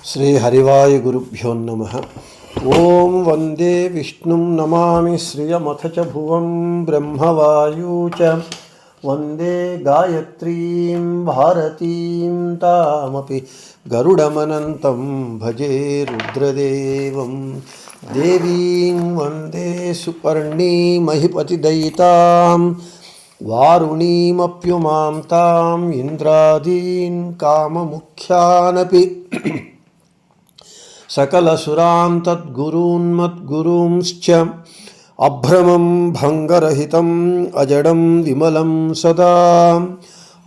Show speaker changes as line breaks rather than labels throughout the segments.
श्रीहरिवायुगुरुभ्यो नमः। ॐ वन्दे विष्णुं नमामि श्रियमथ च भुवं ब्रह्मवायु च वन्दे गायत्रीं भारतीं तामपि गरुडमनन्तं भजे रुद्रदेवं देवीं वन्दे सुपर्णीमहिपतिदयितां वारुणीमप्युमां ताम् इन्द्रादीन् काममुख्यानपि सकलसुरां तद्गुरून्मद्गुरूंश्च अभ्रमं भङ्गरहितम् अजडं विमलं सदा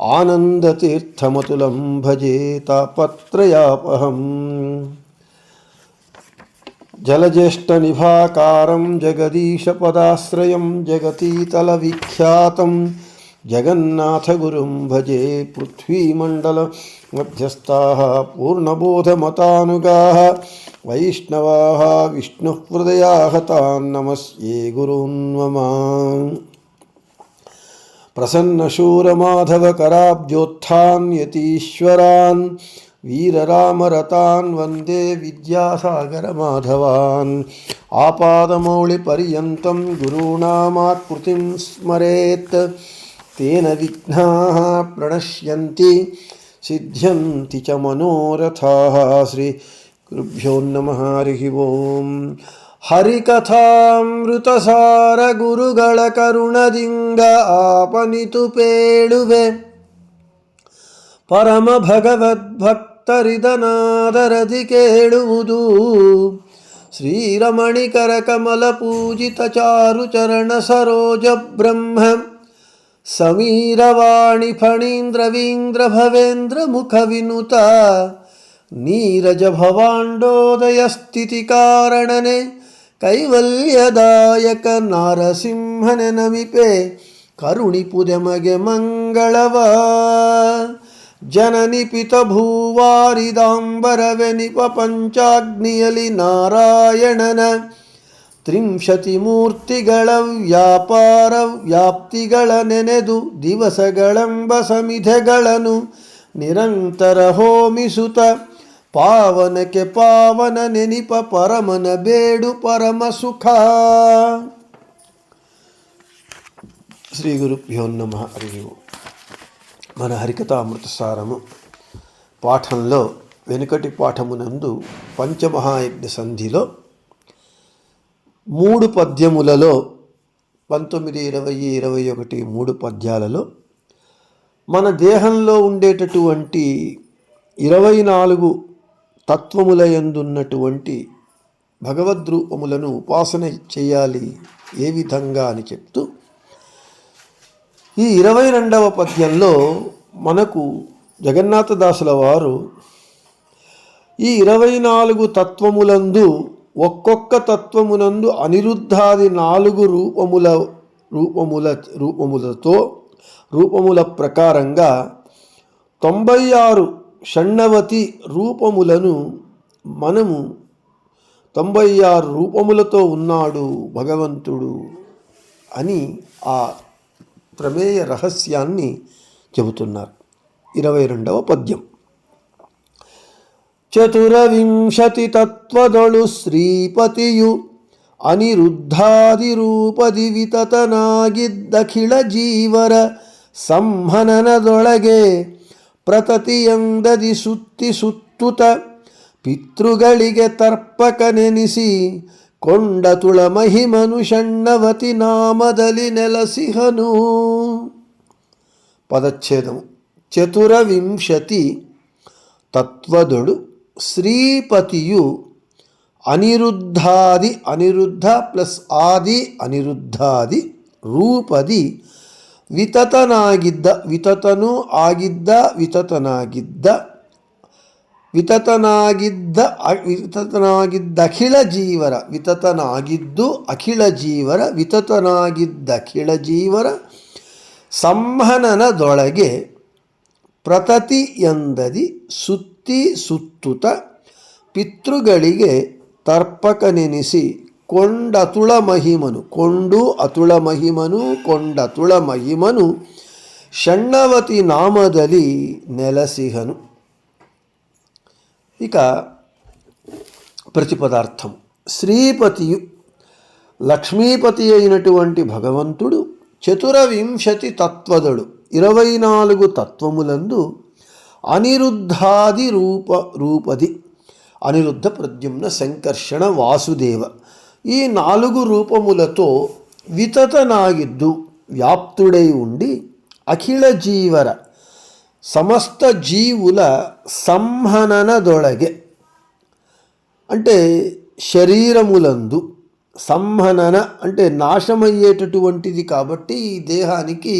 आनन्दतीर्थमतुलं भजे तापत्रयापहम्। जलज्येष्ठनिभाकारं जगदीशपदाश्रयं जगतीतलविख्यातं जगन्नाथगुरुं भजे। पृथ्वीमण्डलमध्यस्थाः पूर्णबोधमतानुगाः वैष्णवाः विष्णुहृदयाः तान् नमस्ये गुरून् मम। प्रसन्नशूरमाधवकराब्जोत्थान् यतीश्वरान् वीररामरतान् वन्दे विद्यासागरमाधवान्। आपादमौलिपर्यन्तं गुरूणामाकृतिं स्मरेत् तेन विघ्नाः प्रणश्यन्ति सिद्ध्यन्ति च मनोरथाः। श्रीगुरुभ्यो नमः। हरिः ओम्। ಹರಿಕಥಾಮೃತಸಾರ ಗುರುಗಳ ಕರುಣದಿಂದ ಆಪನಿತು ಪೇಳುವೆ ಪರಮ ಭಗವದ್ಭಕ್ತರಿದನಾದರದಿ ಕೇಳುವುದು ಶ್ರೀರಮಣಿಕರ ಕಮಲ ಪೂಜಿತ ಚಾರು ಚರಣ ಸರೋಜ ಬ್ರಹ್ಮ ಸಮೀರವಾಣಿ ಫಣೀಂದ್ರವೀಂದ್ರ ಭವೇಂದ್ರ ಮುಖ ವಿನುತ ನೀರಜ ಭವಾಂಡೋದಯ ಸ್ಥಿತಿ ಕಾರಣನೆ ಕೈವಲ್ಯದಾಯಕ ನಾರಸಿಂಹನೆ ನಮಿಪೆ ಕರುಣಿಪುದೆಮಗೆ ಮಂಗಳವ ಜನನಿಪಿತ ಭೂವಾರಿದಾಂಬರವೆನಿಪ ಪಂಚಾಗ್ನಿಯಲಿ ನಾರಾಯಣನ ತ್ರಿಂಶತಿ ಮೂರ್ತಿಗಳ ವ್ಯಾಪಾರ ವ್ಯಾಪ್ತಿಗಳ ನೆನೆದು ದಿವಸಗಳೆಂಬ ಸಮಿಧೆಗಳನ್ನು ನಿರಂತರ ಹೋಮಿಸುತ್ತ ಪಾವನಕ್ಕೆ ಪಾವನ ನೆನಿಪ ಪರಮನ ಬೇಡು ಪರಮ ಸುಖ. శ్రీ గురుభ్యో నమః. హరి ఓం. మన హరికథామృతసారము పాఠంలో వెనుకటి పాఠమునందు పంచమహాయజ్ఞ సంధిలో 3 పద్యములలో 19, 20, 21 3 పద్యాలలో మన దేహంలో ఉండేటటువంటి 24 తత్వములయందున్నటువంటి భగవద్రూపములను ఉపాసన చేయాలి ఏ విధంగా అని చెప్తూ ఈ 22వ పద్యంలో మనకు జగన్నాథదాసుల వారు ఈ 24 తత్వములందు ఒక్కొక్క తత్వమునందు అనిరుద్ధాది 4 రూపముల ప్రకారంగా 96 షణ్ణవతి రూపములను మనము 96 రూపములతో ఉన్నాడు భగవంతుడు అని ఆ ప్రమేయ రహస్యాన్ని చెబుతున్నారు. 22వ పద్యం. చతురవింశతి తత్వదొಳು శ్రీపతియు ಅನಿರುದ್ಧಾದಿ ರೂಪದಿ ವಿತತನಾಗಿದ್ದಖಿಳ ಜೀವರ ಸಂಹನನದೊಳಗೆ ಪ್ರತತಿಯಂದದಿ ಸುತ್ತಿ ಸುತ್ತುತ ಪಿತೃಗಳಿಗೆ ತರ್ಪಕನೆನಿಸಿ ಕೊಂಡ ತುಳ ಮಹಿಮನು ಷಣ್ಣವತಿ ನಾಮದಲ್ಲಿ ನೆಲಸಿಹನು. ಪದಚ್ಛೇದము. ಚತುರವಿಂಶತಿ ತತ್ವದೊಳು ಶ್ರೀಪತಿಯು ಅನಿರುದ್ಧಾದಿ ಅನಿರುದ್ಧ ಪ್ಲಸ್ ಆದಿ ಅನಿರುದ್ಧಾದಿ ರೂಪದಿ ವಿತತನಾಗಿದ್ದ ವಿತತನು ಆಗಿದ್ದ ವಿತತನಾಗಿದ್ದ ವಿತತನಾಗಿದ್ದ ವಿತತನಾಗಿದ್ದ ಅಖಿಳ ಜೀವರ ವಿತತನಾಗಿದ್ದು ಅಖಿಳ ಜೀವರ ವಿತತನಾಗಿದ್ದ ಅಖಿಳ ಜೀವರ ಸಂಹನನದೊಳಗೆ ಪ್ರತತಿ ಎಂದದಿ ಸುತ್ತಿ ಸುತ್ತುತ ಪಿತೃಗಳಿಗೆ ತರ್ಪಕನೆನಿಸಿ ಕೊಂಡತುಳ ಮಹಿಮನು ಕೊಂಡತುಳ ಮಹಿಮನು ಷಣ್ಣವತಿ ನಾಮದಲ್ಲಿ ನೆಲಸಿಹನು. ఇక ప్రతిపదార్థం. శ్రీపతియు లక్ష్మీపతి అయినటువంటి భగవంతుడు చతురవింశతి తత్వదుడు 24 తత్వములందు అనిరుద్ధాది రూపది అనిరుద్ధ ప్రద్యుమ్న సంకర్షణ వాసుదేవ ఈ 4 రూపములతో వితతనాగిద్దు వ్యాప్తుడై ఉండి అఖిల జీవర సమస్త జీవుల సంహననదొళగే అంటే శరీరములందు సంహనన అంటే నాశమయ్యేటటువంటిది కాబట్టి ఈ దేహానికి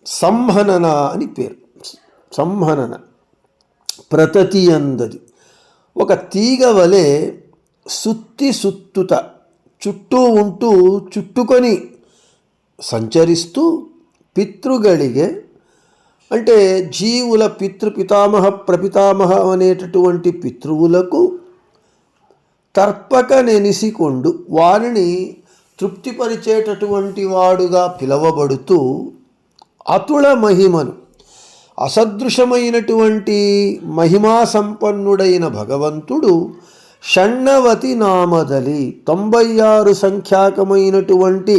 సంహనన అని పేరు. సంహనన ప్రతతి అందది ఒక తీగ వలె సుత్తుత చుట్టూ ఉంటూ చుట్టుకొని సంచరిస్తూ పితృగళిగే అంటే జీవుల పితృపితామహ ప్రపితామహ అనేటటువంటి పితృవులకు తర్పక నెనిసికొండు వారిని తృప్తిపరిచేటటువంటి వాడుగా పిలవబడుతూ అతుల మహిమను అసదృశమైనటువంటి మహిమా సంపన్నుడైన భగవంతుడు షణ్ణవతి నామదలి 96 సంఖ్యాకమైనటువంటి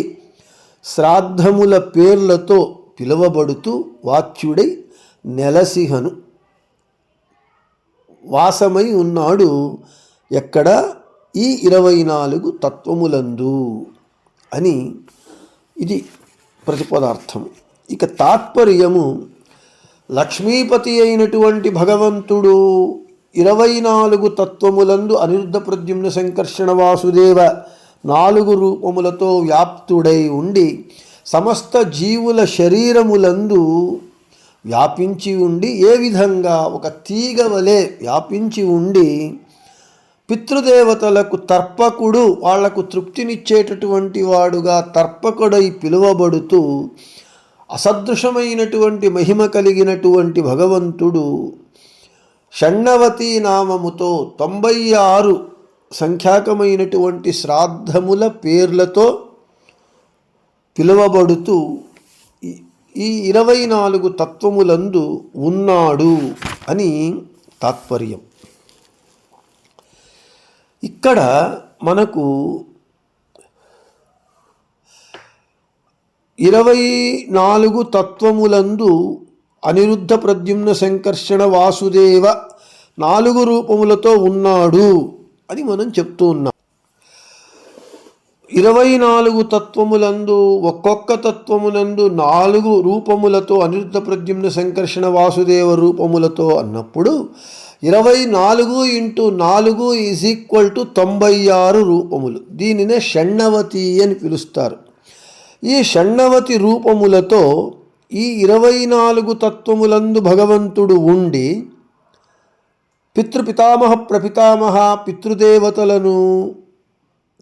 శ్రాద్ధముల పేర్లతో పిలువబడుతూ వాచ్యుడై నెలసిహను వాసమై ఉన్నాడు. ఎక్కడ? ఈ 24 తత్వములందు అని ఇది ప్రతిపదార్థం. ఇక తాత్పర్యము లక్ష్మీపతి అయినటువంటి భగవంతుడు 24 తత్వములందు అనిరుద్ధ ప్రద్యుమ్న సంకర్షణ వాసుదేవ 4 రూపములతో వ్యాప్తుడై ఉండి సమస్త జీవుల శరీరములందు వ్యాపించి ఉండి ఏ విధంగా ఒక తీగ వలె వ్యాపించి ఉండి పితృదేవతలకు తర్పకుడు వాళ్లకు తృప్తినిచ్చేటటువంటి వాడుగా తర్పకుడై పిలువబడుతూ అసదృశమైనటువంటి మహిమ కలిగినటువంటి భగవంతుడు షణ్ణవతి నామముతో 96 సంఖ్యాకమైనటువంటి శ్రాద్ధముల పేర్లతో పిలువబడుతూ ఈ 24 తత్వములందు ఉన్నాడు అని తాత్పర్యం. ఇక్కడ మనకు 24 తత్వములందు అనిరుద్ధ ప్రద్యుమ్న సంకర్షణ వాసుదేవ 4 రూపములతో ఉన్నాడు అని మనం చెప్తూ ఉన్నాం. 24 తత్వములందు ఒక్కొక్క తత్వమునందు 4 రూపములతో అనిరుద్ధ ప్రద్యుమ్న సంకర్షణ వాసుదేవ రూపములతో అన్నప్పుడు 24 × 4 = 96 రూపములు. దీనినే షణ్ణవతి అని పిలుస్తారు. ఈ షణ్ణవతి రూపములతో ఈ 24 తత్వములందు భగవంతుడు ఉండి పితృపితామహ ప్రపితామహ పితృదేవతలను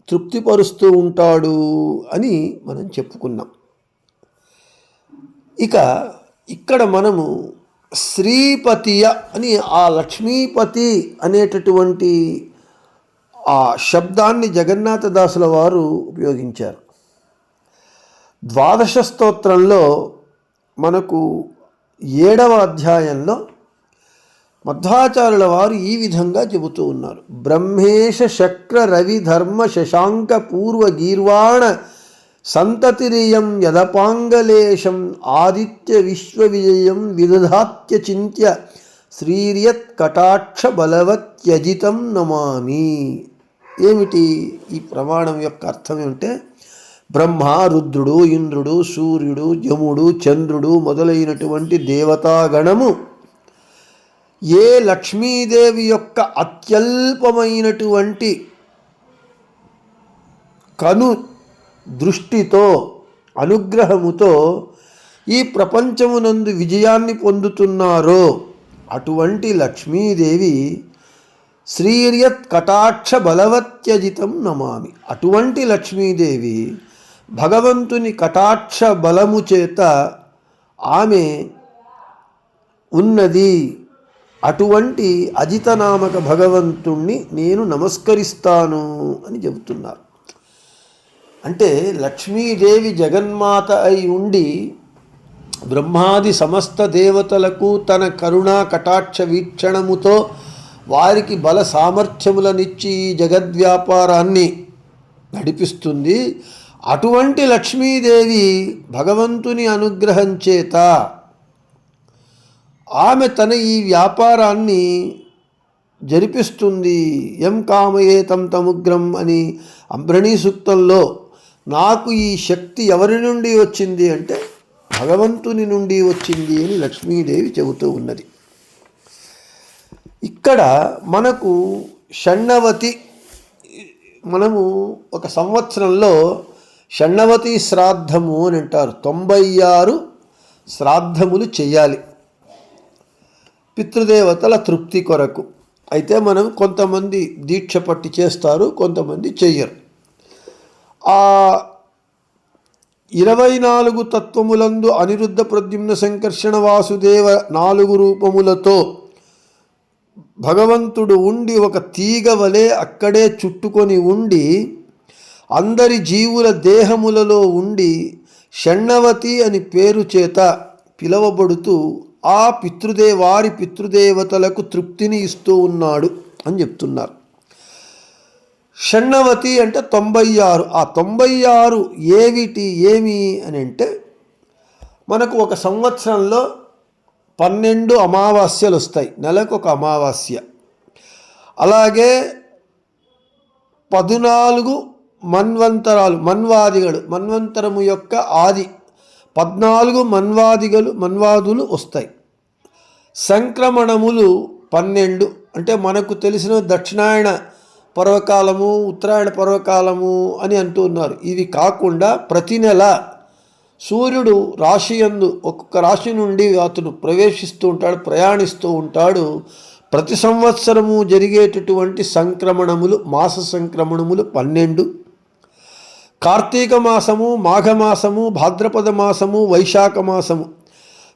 తృప్తిపరుస్తూ ఉంటాడు అని మనం చెప్పుకున్నాం. ఇక ఇక్కడ మనము శ్రీపతియ అని ఆ లక్ష్మీపతి అనేటటువంటి ఆ శబ్దాన్ని జగన్నాథదాసుల వారు ఉపయోగించారు. ద్వాదశ స్తోత్రంలో మనకు 7వ అధ్యాయంలో మధ్వాచార్యుల వారు ఈ విధంగా చెబుతూ ఉన్నారు. బ్రహ్మేశ శక్ర రవి ధర్మ శశాంక పూర్వ గీర్వాణ సంతతిరియం యదపాంగలేశం ఆదిత్య విశ్వ విజయం విదధాత్య చింత్య శ్రీర్యత్ కటాక్ష బలవత్యజితం నమామి. ఏమిటి ఈ ప్రమాణం యొక్క అర్థం ఏమిటంటే బ్రహ్మ, రుద్రుడు, ఇంద్రుడు, సూర్యుడు, యముడు, చంద్రుడు మొదలైనటువంటి దేవతాగణము ఏ లక్ష్మీదేవి యొక్క అత్యల్పమైనటువంటి కను దృష్టితో అనుగ్రహముతో ఈ ప్రపంచమునందు విజయాన్ని పొందుతున్నారో అటువంటి లక్ష్మీదేవి శ్రీర్యత్ కటాక్ష బలవత్యజితం నమామి. అటువంటి లక్ష్మీదేవి భగవంతుని కటాక్ష బలము చేత ఆమె ఉన్నది. అటువంటి అజితనామక భగవంతుణ్ణి నేను నమస్కరిస్తాను అని చెబుతున్నారు. అంటే లక్ష్మీదేవి జగన్మాత అయి ఉండి బ్రహ్మాది సమస్త దేవతలకు తన కరుణా కటాక్ష వీక్షణముతో వారికి బల సామర్థ్యములనిచ్చి జగద్వ్యాపారాన్ని నడిపిస్తుంది. అటువంటి లక్ష్మీదేవి భగవంతుని అనుగ్రహం చేత ఆమె తన ఈ వ్యాపారాన్ని జరిపిస్తుంది. ఎం కామయే తం తముగ్రం అని అంబరణీ సూక్తంలో నాకు ఈ శక్తి ఎవరి నుండి వచ్చింది అంటే భగవంతుని నుండి వచ్చింది అని లక్ష్మీదేవి చెబుతూ ఉన్నది. ఇక్కడ మనకు షణ్ణవతి, మనము ఒక సంవత్సరంలో షణ్ణవతి శ్రాద్ధము అని అంటారు. 96 శ్రాద్ధములు చేయాలి పితృదేవతల తృప్తి కొరకు. అయితే మనం కొంతమంది దీక్ష పట్టి చేస్తారు, కొంతమంది చెయ్యరు. ఆ 24 తత్వములందు అనిరుద్ధ ప్రద్యుమ్న సంకర్షణ వాసుదేవ 4 రూపములతో భగవంతుడు ఉండి ఒక తీగ వలె అక్కడే చుట్టుకొని ఉండి అందరి జీవుల దేహములలో ఉండి షణ్ణవతి అని పేరు చేత పిలవబడుతూ ఆ వారి పితృదేవతలకు తృప్తిని ఇస్తూ ఉన్నాడు అని చెప్తున్నారు. షణ్ణవతి అంటే 96. ఆ 96 ఏమి అని అంటే మనకు ఒక సంవత్సరంలో 12 అమావాస్యలు వస్తాయి, నెలకు ఒక అమావాస్య. అలాగే 14 మన్వంతరాలు, మన్వంతరము యొక్క ఆది 14 మన్వాదులు వస్తాయి. సంక్రమణములు 12, అంటే మనకు తెలిసిన దక్షిణాయన పర్వకాలము, ఉత్తరాయణ పర్వకాలము అని అంటూ ఉన్నారు. ఇవి కాకుండా ప్రతి నెల సూర్యుడు రాశియందు ఒక్కొక్క రాశి నుండి అతను ప్రవేశిస్తూ ఉంటాడు, ప్రయాణిస్తూ ఉంటాడు. ప్రతి సంవత్సరము జరిగేటటువంటి సంక్రమణములు, మాస సంక్రమణములు 12. కార్తీక మాసము, మాఘమాసము, భాద్రపద మాసము, వైశాఖ మాసము,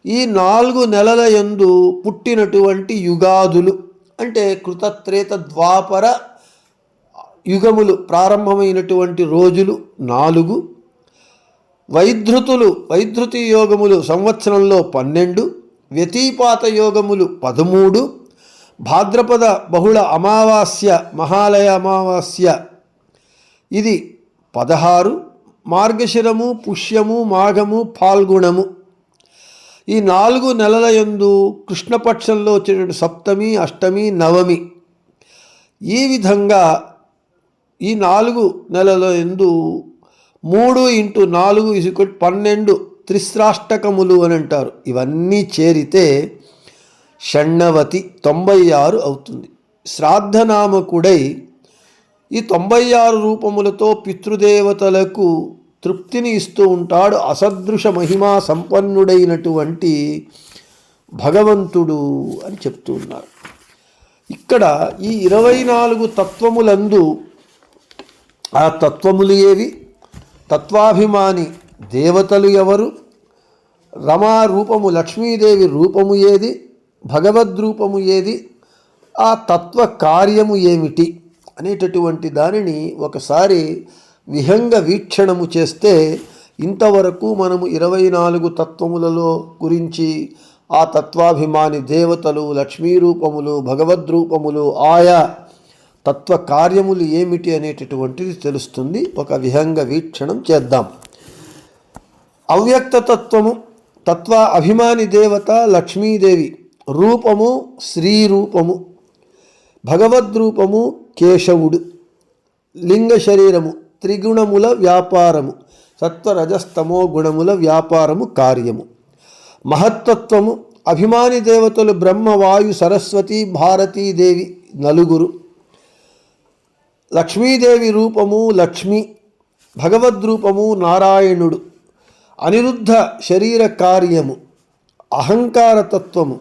ఈ 4 నెలల యందు పుట్టినటువంటి యుగాదులు, అంటే కృతత్రేత ద్వాపర యుగములు ప్రారంభమైనటువంటి రోజులు 4. వైధృతి యోగములు సంవత్సరంలో 12, వ్యతిపాత యోగములు 13, భాద్రపద బహుళ అమావాస్య, మహాలయ అమావాస్య ఇది 16, మార్గశిరము, పుష్యము, మాఘము, ఫాల్గుణము, ఈ 4 నెలల యందు కృష్ణపక్షంలో వచ్చేటువంటి సప్తమి, అష్టమి, నవమి, ఈ విధంగా ఈ 4 నెలల యందు 3 × 4 = 12 త్రిశ్రాష్టకములు అని అంటారు. ఇవన్నీ చేరితే షణ్ణవతి 96 అవుతుంది. శ్రాద్ధనామకుడై ఈ 96 రూపములతో పితృదేవతలకు తృప్తిని ఇస్తూ ఉంటాడు అసదృశ మహిమా సంపన్నుడైనటువంటి భగవంతుడు అని చెప్తూ ఉన్నారు. ఇక్కడ ఈ 24 తత్వములందు ఆ తత్వములు ఏవి, తత్వాభిమాని దేవతలు ఎవరు, రమా రూపము లక్ష్మీదేవి రూపము ఏది, భగవద్రూపము ఏది, ఆ తత్వ కార్యము ఏమిటి అనేటటువంటి దానిని ఒకసారి విహంగ వీక్షణము చేస్తే ఇంతవరకు మనము 24 తత్వములలో గురించి, ఆ తత్వాభిమాని దేవతలు, లక్ష్మీ రూపములు, భగవద్రూపములు, ఆయా తత్వ కార్యములు ఏమిటి అనేటటువంటిది తెలుస్తుంది. ఒక విహంగ వీక్షణం చేద్దాం. అవ్యక్త తత్వము, తత్వ అభిమాని దేవత లక్ష్మీదేవి రూపము శ్రీ రూపము, భగవద్రూపము కేశవుడు, లింగ శరీరము త్రిగుణముల వ్యాపారము, సత్వరజస్తమో గుణముల వ్యాపారము కార్యము. మహత్తత్వము అభిమాని దేవతలు బ్రహ్మ, వాయు, సరస్వతి, భారతీదేవి 4. లక్ష్మీదేవి రూపము లక్ష్మి, భగవద్రూపము నారాయణుడు, అనిరుద్ధ శరీర కార్యము, అహంకారతత్వము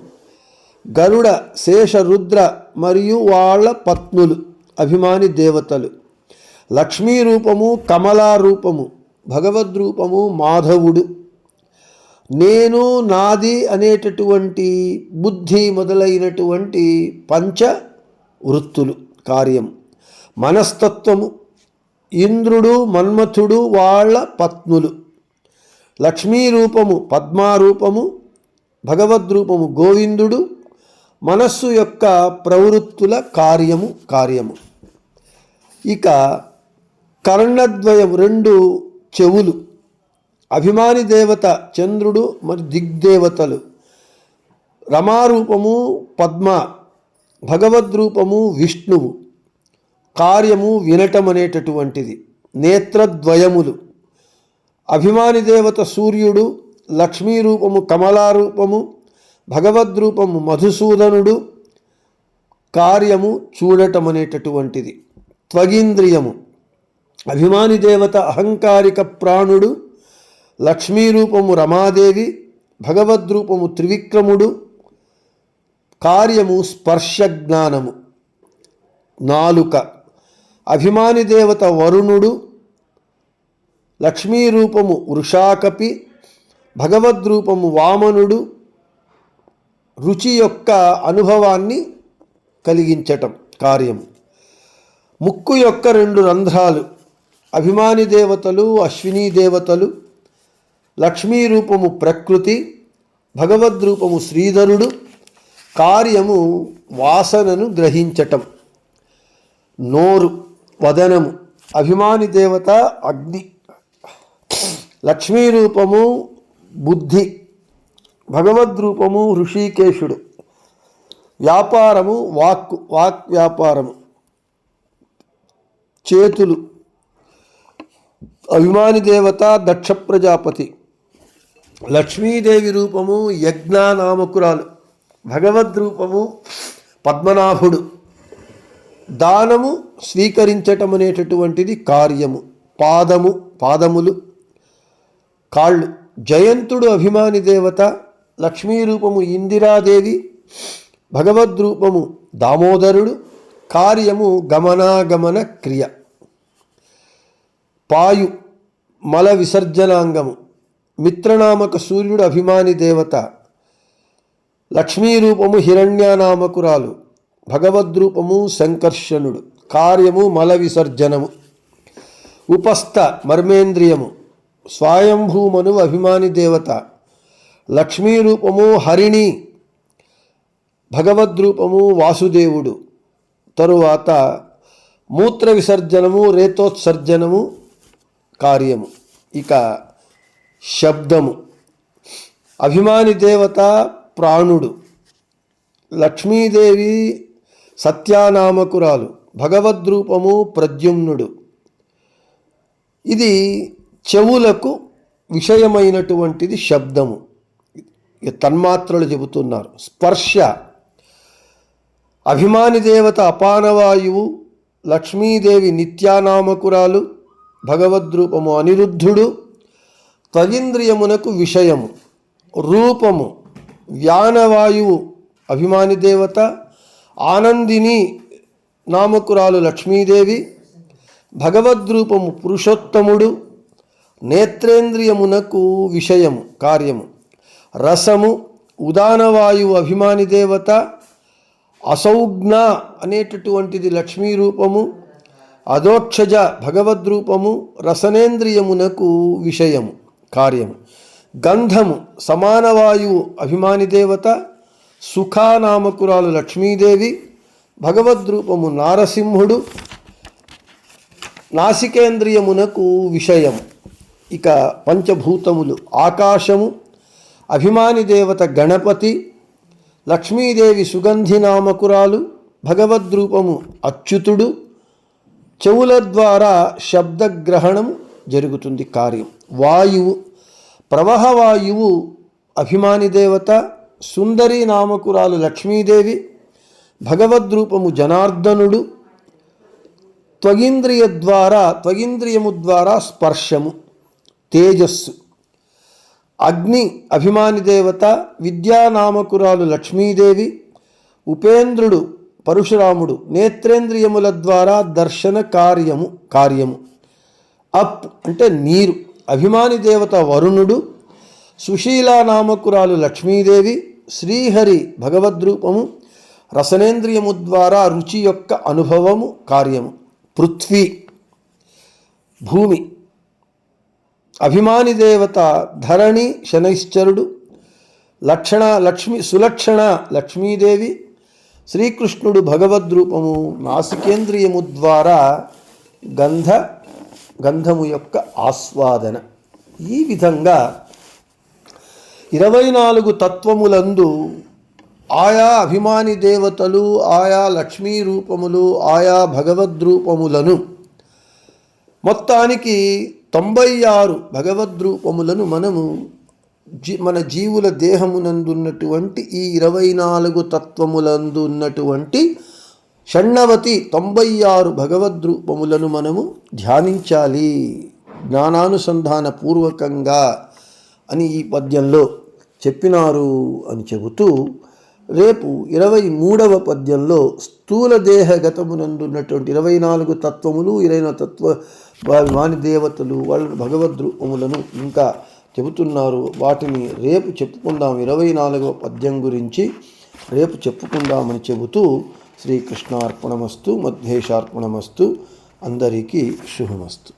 గరుడ, శేష, రుద్ర మరియు వాళ్ళ పత్నులు అభిమాని దేవతలు. లక్ష్మీ రూపము కమలా రూపము, భగవద్రూపము మాధవుడు. నేను, నాది అనేటటువంటి బుద్ధి మొదలైనటువంటి పంచ వృత్తులు కార్యం. మనస్తత్వము ఇంద్రుడు, మన్మథుడు వాళ్ళ పత్నులు. లక్ష్మీ రూపము పద్మారూపము, భగవద్రూపము గోవిందుడు, మనస్సు యొక్క ప్రవృత్తుల కార్యము. ఇక కర్ణద్వయం, 2 చెవులు. అభిమాని దేవత చంద్రుడు, మరి దిగ్దేవతలు. రమారూపము పద్మ, భగవద్రూపము విష్ణువు. కార్యము వినటం అనేటటువంటిది. నేత్రద్వయములు. అభిమాని దేవత సూర్యుడు, లక్ష్మీ రూపము కమలారూపము, భగవద్రూపము మధుసూదనుడు. కార్యము చూడటం అనేటటువంటిది. త్వగింద్రియము. అభిమాని దేవత అహంకారిక ప్రాణుడు, లక్ష్మీ రూపము రమాదేవి, భగవద్రూపము త్రివిక్రముడు. కార్యము స్పర్శ జ్ఞానము. నాలుక. అభిమాని దేవత వరుణుడు, లక్ష్మీ రూపము వృషాకపి, భగవద్రూపము వామనుడు. రుచి యొక్క అనుభవాన్ని కలిగించటం కార్యము. ముక్కు యొక్క 2 రంధ్రాలు. అభిమాని దేవతలు అశ్వినీ దేవతలు. లక్ష్మీ రూపము ప్రకృతి, భగవద్రూపము శ్రీధరుడు. కార్యము వాసనను గ్రహించటం. నోరు, వదనము. అభిమాని దేవత అగ్ని, లక్ష్మీ రూపము బుద్ధి, భగవద్రూపము ఋషికేశుడు. వ్యాపారము వాక్ వ్యాపారము. చేతులు. అభిమాని దేవత దక్ష ప్రజాపతి, లక్ష్మీదేవి రూపము యజ్ఞానామకురాలు, భగవద్రూపము పద్మనాభుడు. దానము స్వీకరించటం అనేటటువంటిది కార్యము. పాదములు, కాళ్ళు. జయంతుడు అభిమాని దేవత, లక్ష్మీ రూపము ఇందిరాదేవి, భగవద్రూపము దామోదరుడు. కార్యము గమనాగమన క్రియ. పాయు, మల విసర్జనాంగము. మిత్రనామక సూర్యుడు అభిమాని దేవత, లక్ష్మీ రూపము హిరణ్యనామకురాలు, భగవద్రూపము సంకర్షణుడు. కార్యము మల విసర్జనము. ఉపస్థ మర్మేంద్రియము. స్వయంభూమను అభిమాని దేవత, లక్ష్మీ రూపము హరిణి, భగవద్రూపము వాసుదేవుడు. తరువాత మూత్ర విసర్జనము, రేతోత్సర్జనము కార్యము. ఇక శబ్దము. అభిమాని దేవత ప్రాణుడు, లక్ష్మీదేవి సత్యానామకురాలు, భగవద్రూపము ప్రద్యుమ్నుడు. ఇది చెవులకు విషయమైనటువంటిది శబ్దము. తన్మాత్రలు చెబుతున్నారు. స్పర్శ. అభిమాని దేవత అపానవాయువు, లక్ష్మీదేవి నిత్యానామకురాలు, భగవద్రూపము అనిరుద్ధుడు. త్వగింద్రియమునకు విషయము. రూపము. వ్యానవాయువు అభిమాని దేవత, ఆనందిని నామకురాలు లక్ష్మీదేవి, భగవద్రూపము పురుషోత్తముడు. నేత్రేంద్రియమునకు విషయము కార్యము. రసము. ఉదానవాయువు అభిమాని దేవత, అసౌజ్ఞ అనేటటువంటిది లక్ష్మీ రూపము, అదోక్షజ భగవద్రూపము. రసనేంద్రియమునకు విషయము కార్యము. గంధము. సమానవాయువు అభిమాని దేవత, సుఖానామకురాలు లక్ష్మీదేవి, భగవద్రూపము నారసింహుడు. నాసికేంద్రియమునకు విషయము. ఇక పంచభూతములు. ఆకాశము. అభిమాని దేవత గణపతి, లక్ష్మీదేవి సుగంధినామకురాలు, భగవద్రూపము అచ్యుతుడు. చెవుల ద్వారా శబ్దగ్రహణము జరుగుతుంది కార్యం. వాయువు. ప్రవహవాయువు అభిమాని దేవత, సుందరి నామకురాలు లక్ష్మీదేవి, భగవద్రూపము జనార్దనుడు. త్వగింద్రియము ద్వారా స్పర్శము. తేజస్సు. అగ్ని అభిమాని దేవత, విద్యానామకురాలు లక్ష్మీదేవి, ఉపేంద్రుడు పరశురాముడు. నేత్రేంద్రియముల ద్వారా దర్శన కార్యము. అప్ అంటే నీరు. అభిమాని దేవత వరుణుడు, సుశీలానామకురాలు లక్ష్మీదేవి, శ్రీహరి భగవద్రూపము. రసనేంద్రియము ద్వారా రుచి యొక్క అనుభవము కార్యము. పృథ్వీ భూమి. అభిమాని దేవత ధరణి శనైశ్చరుడు, సులక్షణ లక్ష్మీదేవి, శ్రీకృష్ణుడు భగవద్రూపము నాసికేంద్రియము ద్వారా గంధము యొక్క ఆస్వాదన. ఈ విధంగా 24 తత్వములందు ఆయా అభిమాని దేవతలు, ఆయా లక్ష్మీ రూపములు, ఆయా భగవద్రూపములను, మొత్తానికి 96 భగవద్రూపములను మనము మన జీవుల దేహమునందున్నటువంటి ఈ 24 తత్వములందు ఉన్నటువంటి షణ్ణవతి 96 భగవద్రూపములను మనము ధ్యానించాలి జ్ఞానానుసంధాన పూర్వకంగా అని ఈ పద్యంలో చెప్పినారు అని చెబుతూ, రేపు 23వ పద్యంలో స్థూల దేహగతమునందున్నటువంటి 24 తత్వములు, 24 తత్వాభిమాని దేవతలు, వాళ్ళ భగవద్రూపములను ఇంకా చెబుతున్నారు. వాటిని రేపు చెప్పుకుందాం. 24వ పద్యం గురించి రేపు చెప్పుకుందామని చెబుతూ, శ్రీకృష్ణార్పణమస్తు, మధ్యేశార్పణమస్తు, అందరికీ శుభమస్తు.